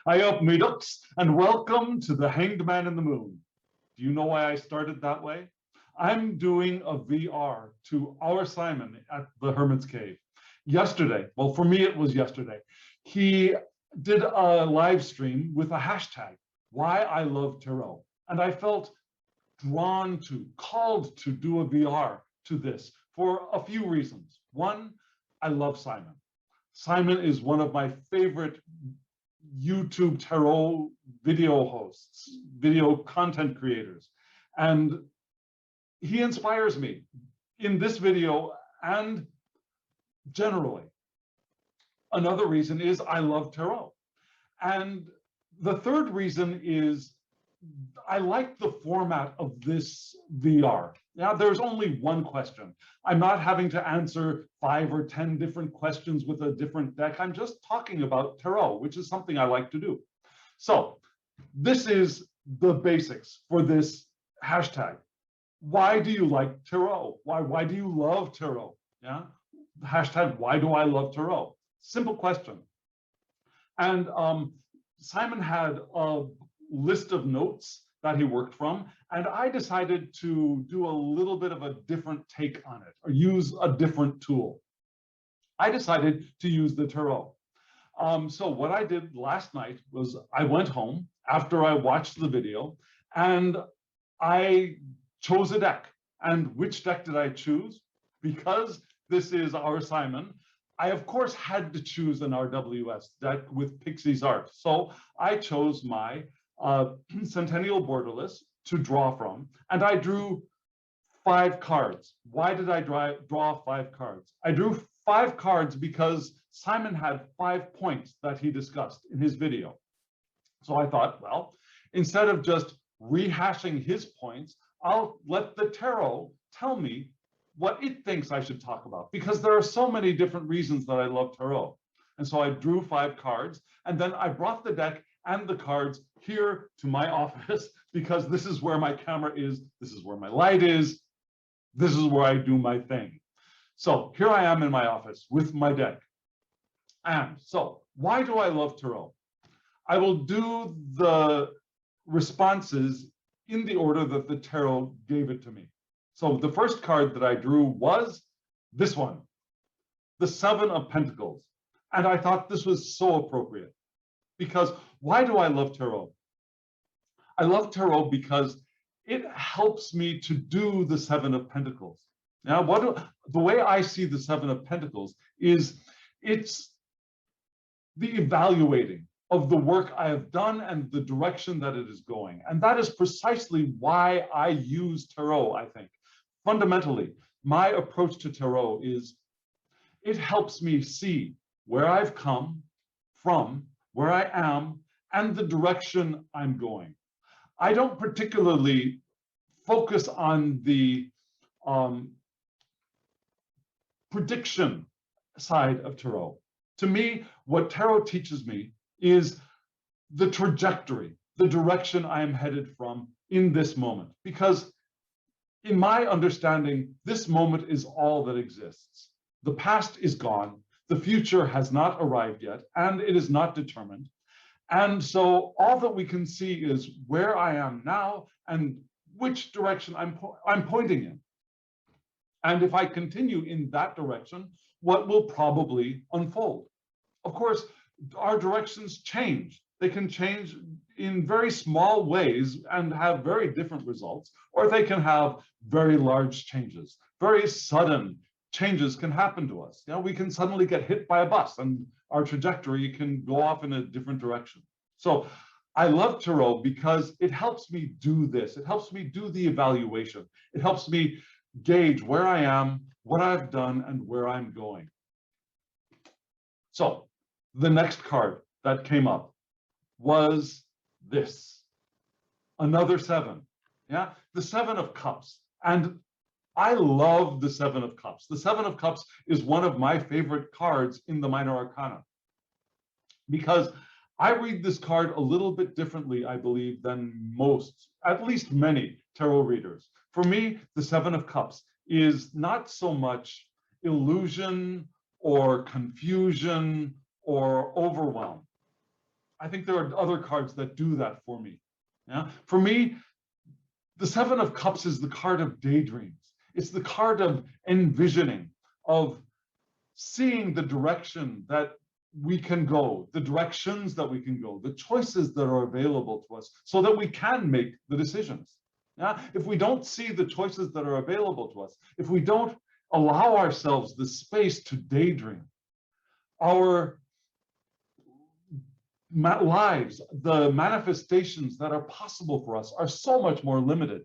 Hi up, me ducks, and welcome to the Hanged Man in the Moon. Do you know why I started that way? I'm doing a VR to our Simon at the Hermit's Cave. Yesterday, well, for me it was yesterday, he did a live stream with a hashtag, WhyILoveTarot. And I felt drawn to, called to do a VR to this for a few reasons. One, I love Simon. Simon is one of my favorite YouTube tarot video hosts, video content creators. And he inspires me in this video and generally. Another reason is I love tarot. And the third reason is I like the format of this VR. Now, there's only one question. I'm not having to answer 5 or 10 different questions with a different deck. I'm just talking about tarot, which is something I like to do. So this is the basics for this hashtag. Why do you like tarot? Why do you love tarot? Yeah. Hashtag, why do I love tarot? Simple question. And Simon had a list of notes that he worked from, and I decided to do a little bit of a different take on it, or use a different tool. I decided to use the tarot. So what I did last night was I went home after I watched the video, and I chose a deck. And which deck did I choose? Because this is our Simon, I, of course, had to choose an RWS deck with Pixie's art. So I chose my Centennial Borderless to draw from, and I drew 5 cards. Why did I draw 5 cards? I drew 5 cards because Simon had 5 points that he discussed in his video. So I thought, well, instead of just rehashing his points, I'll let the tarot tell me what it thinks I should talk about, because there are so many different reasons that I love tarot. And so I drew 5 cards, and then I brought the deck and the cards here to my office, because this is where my camera is, this is where my light is, this is where I do my thing. So here I am in my office with my deck. And so why do I love tarot? I will do the responses in the order that the tarot gave it to me. So the first card that I drew was this one, the 7 of Pentacles. And I thought this was so appropriate. Because why do I love tarot? I love tarot because it helps me to do the 7 of Pentacles. Now, the way I see the 7 of Pentacles is it's the evaluating of the work I have done and the direction that it is going. And that is precisely why I use tarot, I think. Fundamentally, my approach to tarot is it helps me see where I've come from, where I am, and the direction I'm going. I don't particularly focus on the prediction side of tarot. To me, what tarot teaches me is the trajectory, the direction I am headed from in this moment. Because in my understanding, this moment is all that exists. The past is gone. The future has not arrived yet, and it is not determined. And so all that we can see is where I am now and which direction I'm pointing in. And if I continue in that direction, what will probably unfold? Of course, our directions change. They can change in very small ways and have very different results, or they can have very large changes. Very sudden changes can happen to us. You know, we can suddenly get hit by a bus and our trajectory can go off in a different direction. So I love tarot because it helps me do this. It helps me do the evaluation. It helps me gauge where I am, what I've done, and where I'm going. So the next card that came up was this, another 7. Yeah, the 7 of Cups. And I love the 7 of Cups. The 7 of Cups is one of my favorite cards in the Minor Arcana, because I read this card a little bit differently, I believe, than most, at least many tarot readers. For me, the 7 of Cups is not so much illusion or confusion or overwhelm. I think there are other cards that do that for me. Yeah, for me, the Seven of Cups is the card of daydreams. It's the card of envisioning, of seeing the direction that we can go, the directions that we can go, the choices that are available to us so that we can make the decisions. Yeah? If we don't see the choices that are available to us, if we don't allow ourselves the space to daydream, our lives, the manifestations that are possible for us are so much more limited.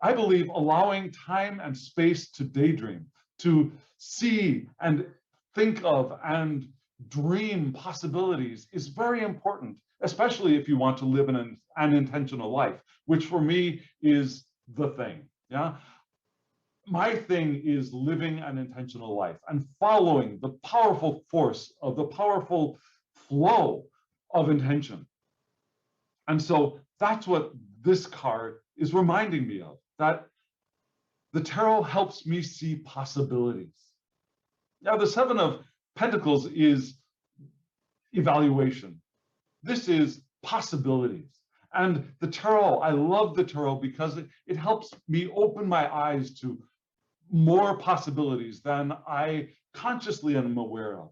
I believe allowing time and space to daydream, to see and think of and dream possibilities is very important, especially if you want to live in an intentional life, which for me is the thing. Yeah. My thing is living an intentional life and following the powerful force of the powerful flow of intention. And so that's what this card is reminding me of, that the tarot helps me see possibilities. Now, the Seven of Pentacles is evaluation. This is possibilities. And the tarot, I love the tarot because it helps me open my eyes to more possibilities than I consciously am aware of.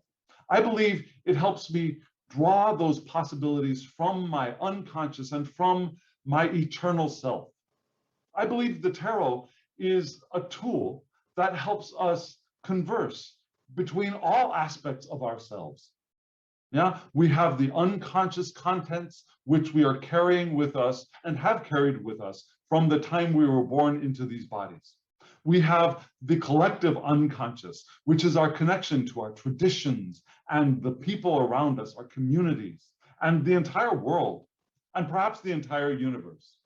I believe it helps me draw those possibilities from my unconscious and from my eternal self. I believe the tarot is a tool that helps us converse between all aspects of ourselves. Yeah, we have the unconscious contents which we are carrying with us and have carried with us from the time we were born into these bodies. We have the collective unconscious, which is our connection to our traditions and the people around us, our communities, and the entire world, and perhaps the entire universe.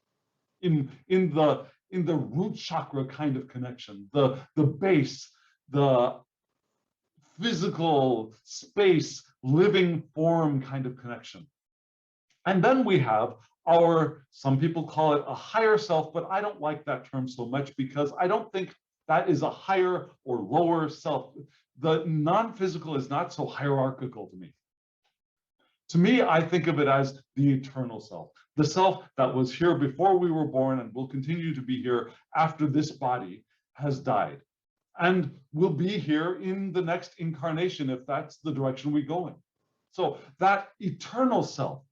In the root chakra kind of connection, the base, the physical space, living form kind of connection. And then we have our, some people call it a higher self, but I don't like that term so much because I don't think that is a higher or lower self. The non-physical is not so hierarchical to me. To me, I think of it as the eternal self, the self that was here before we were born and will continue to be here after this body has died, and will be here in the next incarnation if that's the direction we go in. So that eternal self,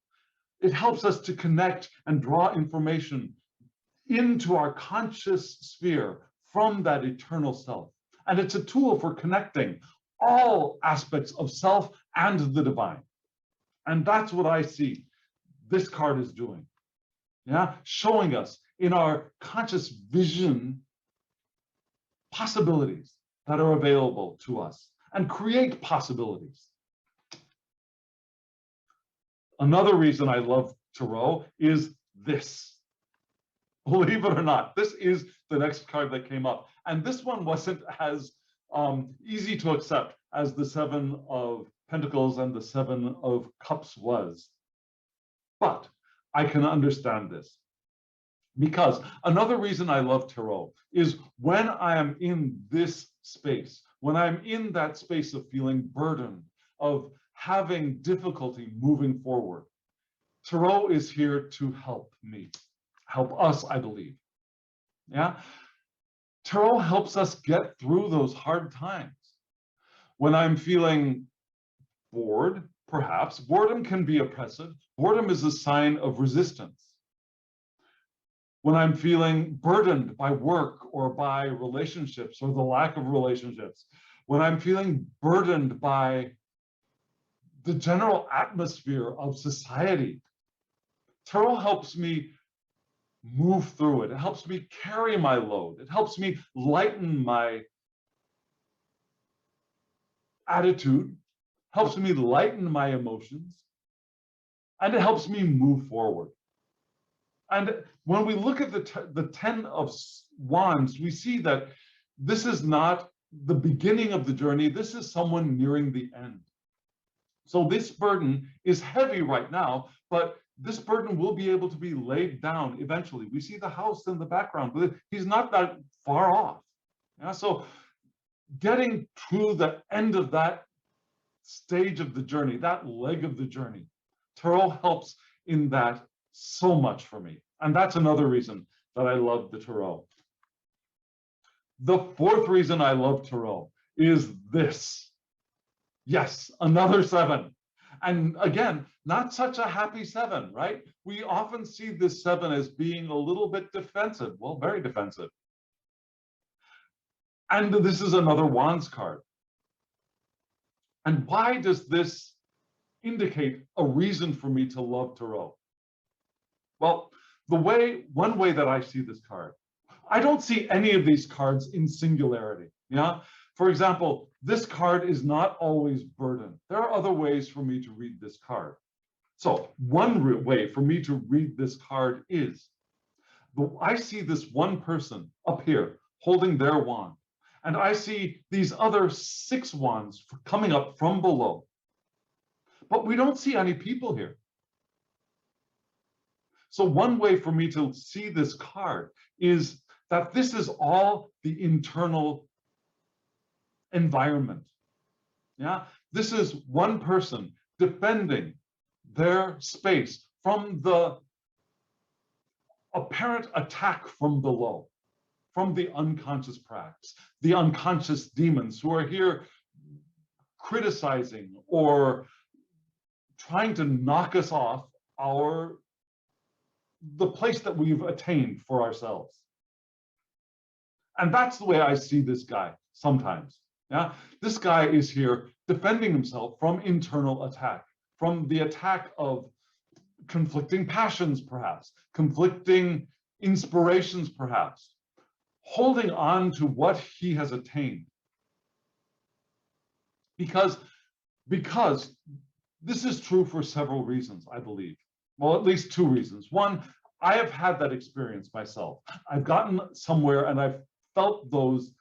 it helps us to connect and draw information into our conscious sphere from that eternal self. And it's a tool for connecting all aspects of self and the divine. And that's what I see this card is doing. Yeah, showing us in our conscious vision possibilities that are available to us and create possibilities. Another reason I love tarot is this. Believe it or not, this is the next card that came up. And this one wasn't as easy to accept as the Seven of Pentacles and the Seven of Cups was. But I can understand this. Because another reason I love tarot is when I am in this space, when I'm in that space of feeling burdened, of having difficulty moving forward, tarot is here to help me, help us, I believe. Yeah, tarot helps us get through those hard times. When I'm feeling bored, perhaps, boredom can be oppressive. Boredom is a sign of resistance. When I'm feeling burdened by work or by relationships or the lack of relationships, when I'm feeling burdened by the general atmosphere of society, tarot helps me move through it. It helps me carry my load. It helps me lighten my attitude, helps me lighten my emotions, and it helps me move forward. And when we look at the 10 of Wands, we see that this is not the beginning of the journey. This is someone nearing the end. So this burden is heavy right now, but this burden will be able to be laid down eventually. We see the house in the background, but he's not that far off. Yeah, so getting to the end of that stage of the journey, that leg of the journey, Tarot helps in that so much for me. And that's another reason that I love the Tarot. The fourth reason I love Tarot is this. Yes, another 7. And again, not such a happy 7, right? We often see this 7 as being a little bit defensive. Well, very defensive. And this is another Wands card. And why does this indicate a reason for me to love Tarot? Well, one way that I see this card, I don't see any of these cards in singularity. Yeah. For example, this card is not always burden. There are other ways for me to read this card. So one way for me to read this card is, I see this one person up here holding their wand, and I see these other 6 wands coming up from below. But we don't see any people here. So one way for me to see this card is that this is all the internal environment. Yeah, this is one person defending their space from the apparent attack from below, from the unconscious cracks, the unconscious demons who are here criticizing or trying to knock us off the place that we've attained for ourselves. And that's the way I see this guy sometimes. Yeah, this guy is here defending himself from internal attack, from the attack of conflicting passions, perhaps, conflicting inspirations, perhaps, holding on to what he has attained. Because this is true for several reasons, I believe. Well, at least 2 reasons. One, I have had that experience myself. I've gotten somewhere and I've felt those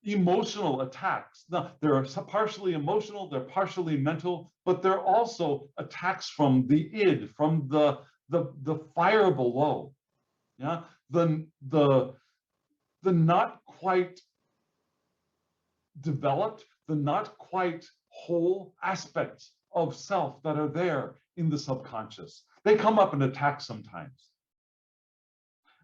emotional attacks. Now, they're partially emotional, they're partially mental, but they're also attacks from the id, from the fire below. Yeah, the not quite developed, the not quite whole aspects of self that are there in the subconscious. They come up and attack sometimes.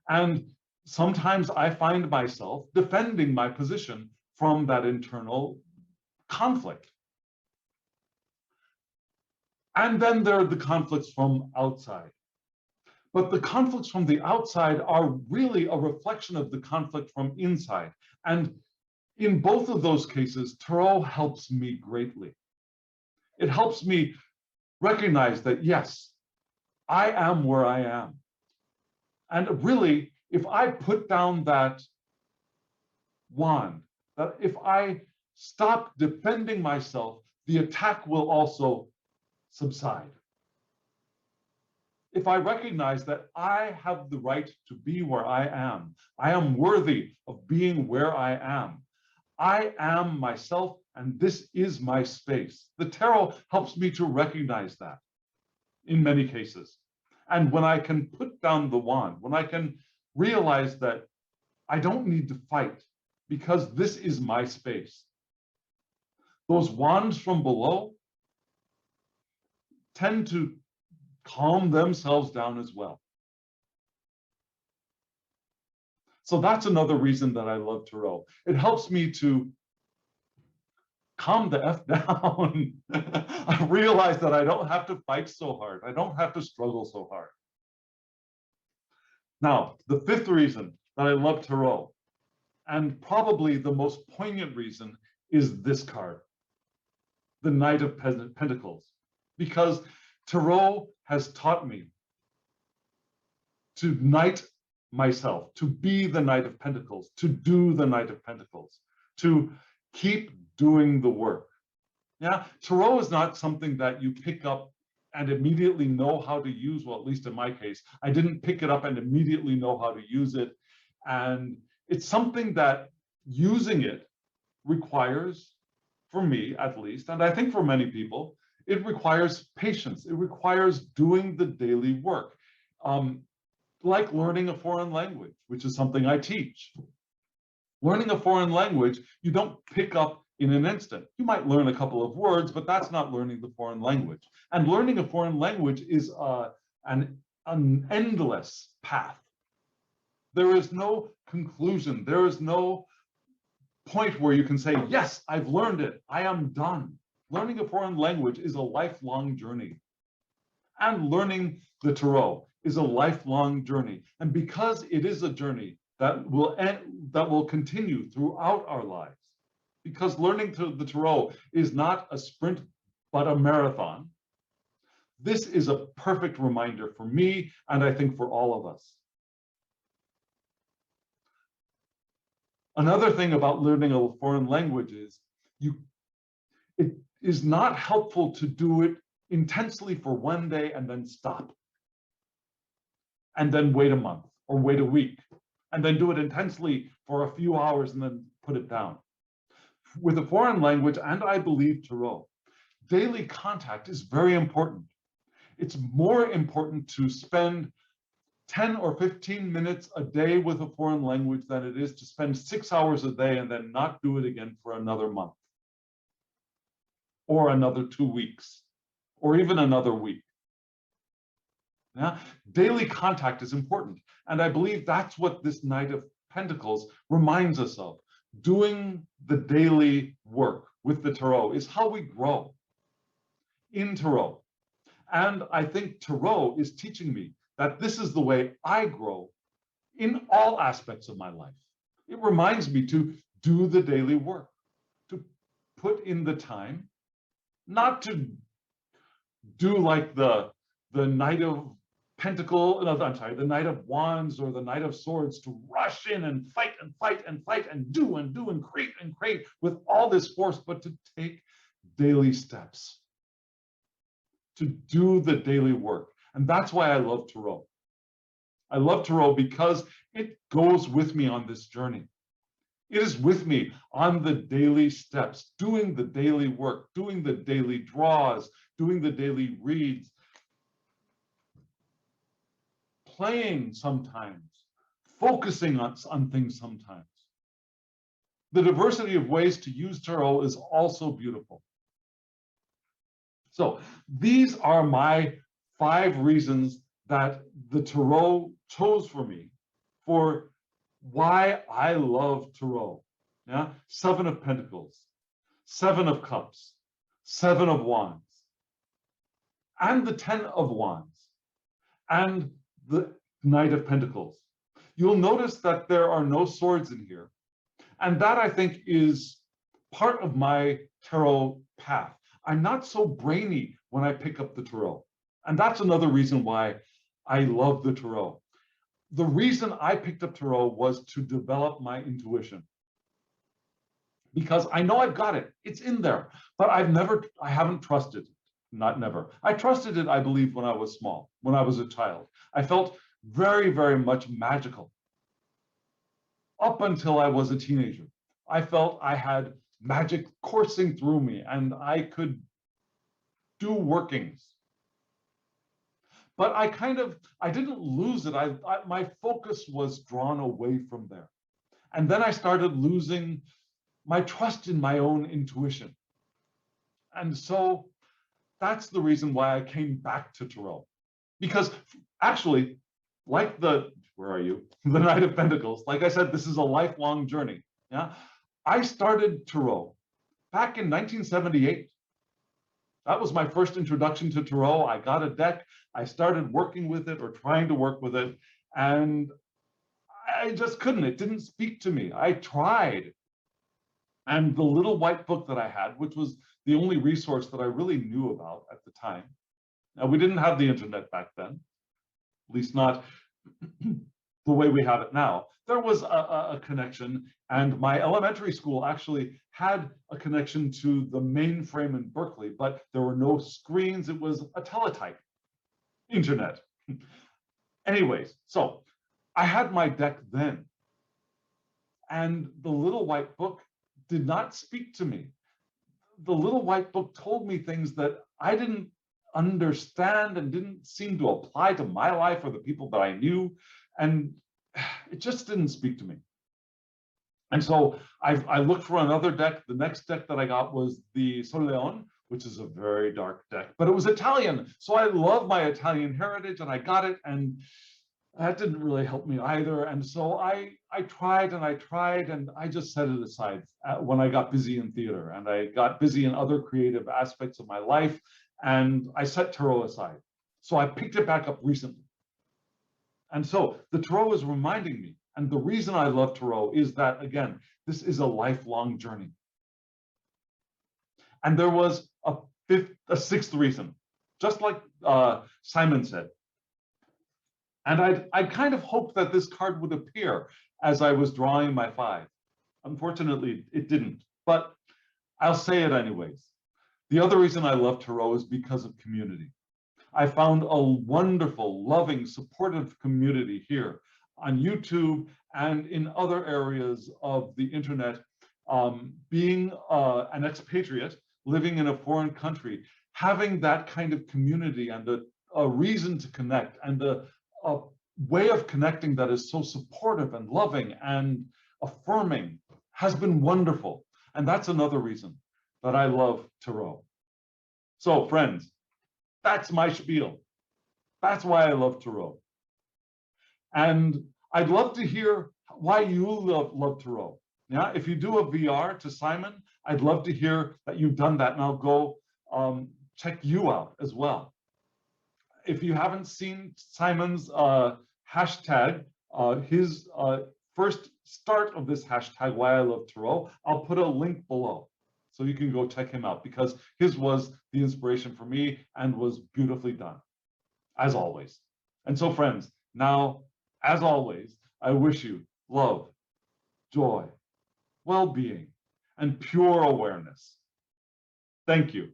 And sometimes I find myself defending my position from that internal conflict. And then there are the conflicts from outside. But the conflicts from the outside are really a reflection of the conflict from inside. And in both of those cases, Tarot helps me greatly. It helps me recognize that, yes, I am where I am. And really, if I put down that wand, that if I stop defending myself, the attack will also subside. If I recognize that I have the right to be where I am worthy of being where I am myself, and this is my space. The tarot helps me to recognize that in many cases. And when I can put down the wand, when I can realize that I don't need to fight because this is my space, those wands from below tend to calm themselves down as well. So that's another reason that I love Tarot. It helps me to calm the F down. I realize that I don't have to fight so hard. I don't have to struggle so hard. Now, the 5th reason that I love Tarot, and probably the most poignant reason, is this card, the Knight of Pentacles. Because Tarot has taught me to knight myself, to be the Knight of Pentacles, to do the Knight of Pentacles, to keep doing the work. Yeah, Tarot is not something that you pick up and immediately know how to use. Well, at least in my case, I didn't pick it up and immediately know how to use it. And it's something that using it requires, for me at least, and I think for many people, it requires patience. It requires doing the daily work, like learning a foreign language, which is something I teach. Learning a foreign language, you don't pick up in an instant. You might learn a couple of words, but that's not learning the foreign language. And learning a foreign language is an endless path. There is no conclusion. There is no point where you can say, yes, I've learned it. I am done. Learning a foreign language is a lifelong journey. And learning the Tarot is a lifelong journey. And because it is a journey that will continue throughout our lives, because learning the Tarot is not a sprint, but a marathon, this is a perfect reminder for me, and I think for all of us. Another thing about learning a foreign language is it is not helpful to do it intensely for one day and then stop. And then wait a month or wait a week, and then do it intensely for a few hours and then put it down. With a foreign language, and I believe Tarot, daily contact is very important. It's more important to spend 10 or 15 minutes a day with a foreign language than it is to spend 6 hours a day and then not do it again for another month, or another 2 weeks, or even another week. Yeah? Daily contact is important. And I believe that's what this Knight of Pentacles reminds us of. Doing the daily work with the Tarot is how we grow in Tarot. And I think Tarot is teaching me that this is the way I grow in all aspects of my life. It reminds me to do the daily work, to put in the time, not to do like the Knight of Pentacles, no, I'm sorry, the Knight of Wands or the Knight of Swords, to rush in and fight and fight and fight and do and create with all this force, but to take daily steps, to do the daily work. And that's why I love Tarot. I love Tarot because it goes with me on this journey. It is with me on the daily steps, doing the daily work, doing the daily draws, doing the daily reads, playing sometimes, focusing on things sometimes. The diversity of ways to use Tarot is also beautiful. So these are my 5 reasons that the Tarot chose for me for why I love Tarot. Yeah? 7 of Pentacles, 7 of Cups, 7 of Wands, and the 10 of Wands, and the Knight of Pentacles. You'll notice that there are no swords in here. And that, I think, is part of my Tarot path. I'm not so brainy when I pick up the Tarot. And that's another reason why I love the Tarot. The reason I picked up Tarot was to develop my intuition. Because I know I've got it. It's in there. But I haven't trusted it. Not never. I trusted it, I believe, when I was small, when I was a child. I felt very, very much magical. Up until I was a teenager, I felt I had magic coursing through me and I could do workings. But I didn't lose it. My focus was drawn away from there. And then I started losing my trust in my own intuition. And so that's the reason why I came back to Tarot. Because actually, like where are you? The Knight of Pentacles, like I said, this is a lifelong journey. Yeah, I started Tarot back in 1978. That was my first introduction to Tarot. I got a deck. I started working with it or trying to work with it. And I just couldn't. It didn't speak to me. I tried. And the little white book that I had, which was the only resource that I really knew about at the time. Now, we didn't have the internet back then, at least not the way we have it now. There was a connection, and my elementary school actually had a connection to the mainframe in Berkeley, but there were no screens. It was a teletype internet. Anyways, so I had my deck then, and the little white book did not speak to me. The little white book told me things that I didn't understand and didn't seem to apply to my life or the people that I knew. And it just didn't speak to me. And so I looked for another deck. The next deck that I got was the Sol Leon, which is a very dark deck, but it was Italian. So I love my Italian heritage and I got it, and that didn't really help me either. And so I tried and I tried, and I just set it aside when I got busy in theater and I got busy in other creative aspects of my life, and I set tarot aside. So I picked it back up recently. And so the tarot is reminding me, and the reason I love tarot is that, again, this is a lifelong journey. And there was a sixth reason, just like Simon said. And I kind of hoped that this card would appear as I was drawing my 5. Unfortunately, it didn't, but I'll say it anyways. The other reason I love tarot is because of community. I found a wonderful, loving, supportive community here on YouTube and in other areas of the internet. Being an expatriate, living in a foreign country, having that kind of community and a reason to connect, and a way of connecting that is so supportive and loving and affirming has been wonderful. And that's another reason that I love tarot. So friends, that's my spiel. That's why I love tarot. And I'd love to hear why you love tarot. Yeah, if you do a VR to Simon, I'd love to hear that you've done that, and I'll go check you out as well. If you haven't seen Simon's hashtag, his first start of this hashtag, WhyILoveTarot, I'll put a link below so you can go check him out, because his was the inspiration for me and was beautifully done, as always. And so friends, now, as always, I wish you love, joy, well-being, and pure awareness. Thank you.